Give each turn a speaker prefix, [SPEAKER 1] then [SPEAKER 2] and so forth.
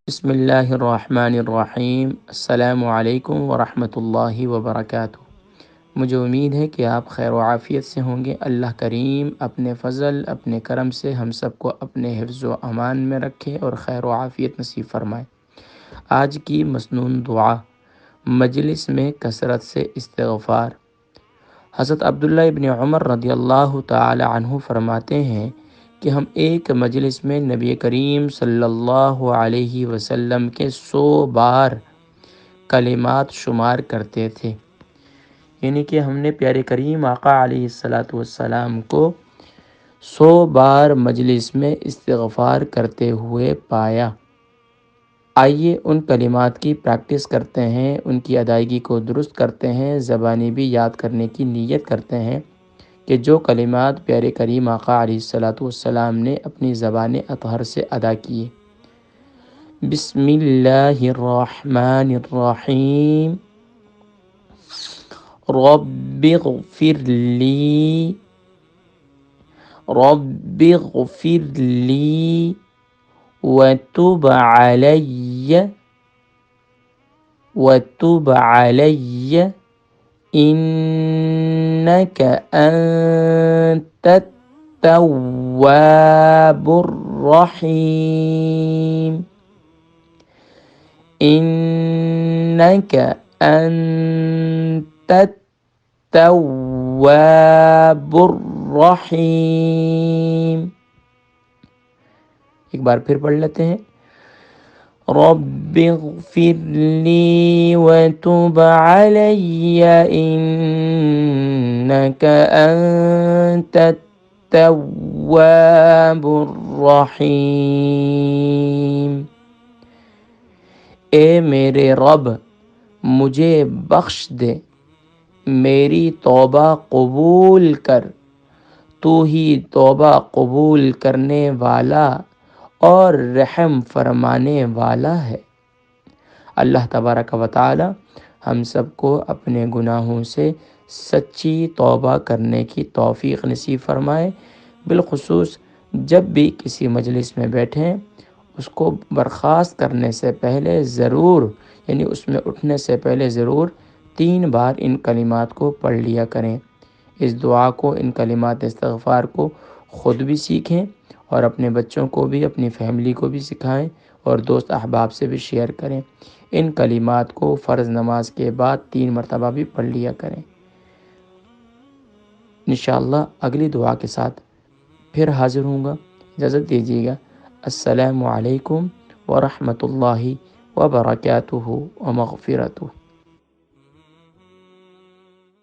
[SPEAKER 1] بسم اللہ الرحمن الرحیم۔ السلام علیکم ورحمۃ اللہ وبرکاتہ۔ مجھے امید ہے کہ آپ خیر و عافیت سے ہوں گے۔ اللہ کریم اپنے فضل اپنے کرم سے ہم سب کو اپنے حفظ و امان میں رکھے اور خیر و عافیت نصیب فرمائے۔ آج کی مسنون دعا، مجلس میں کثرت سے استغفار۔ حضرت عبداللہ ابن عمر رضی اللہ تعالی عنہ فرماتے ہیں کہ ہم ایک مجلس میں نبی کریم صلی اللہ علیہ وسلم کے 100 بار کلمات شمار کرتے تھے، یعنی کہ ہم نے پیارے کریم آقا علیہ السلام کو 100 بار مجلس میں استغفار کرتے ہوئے پایا۔ آئیے ان کلمات کی پریکٹس کرتے ہیں، ان کی ادائیگی کو درست کرتے ہیں، زبانی بھی یاد کرنے کی نیت کرتے ہیں کہ جو کلمات پیارے کریم آقا علیہ السلام نے اپنی زبان اطہر سے ادا کیے۔ بسم اللہ الرحمن الرحیم۔ رب اغفر لی، رب اغفر لی وتب علی، وتب علی انک انت التواب الرحیم، انک انت التواب الرحیم۔ ایک بار پھر پڑھ لیتے ہیں۔ رب اغفر لی وتب علی انک انت التواب الرحیم۔ اے میرے رب، مجھے بخش دے، میری توبہ قبول کر، تو ہی توبہ قبول کرنے والا اور رحم فرمانے والا ہے۔ اللہ تبارک و تعالی ہم سب کو اپنے گناہوں سے سچی توبہ کرنے کی توفیق نصیب فرمائے۔ بالخصوص جب بھی کسی مجلس میں بیٹھیں، اس کو برخاست کرنے سے پہلے ضرور، یعنی اس میں اٹھنے سے پہلے ضرور 3 بار ان کلمات کو پڑھ لیا کریں۔ اس دعا کو، ان کلمات استغفار کو خود بھی سیکھیں اور اپنے بچوں کو بھی، اپنی فیملی کو بھی سکھائیں اور دوست احباب سے بھی شیئر کریں۔ ان کلمات کو فرض نماز کے بعد 3 مرتبہ بھی پڑھ لیا کریں۔ انشاءاللہ اگلی دعا کے ساتھ پھر حاضر ہوں گا۔ اجازت دیجیے گا۔ السلام علیکم ورحمۃ اللہ وبرکاتہ ومغفرتہ۔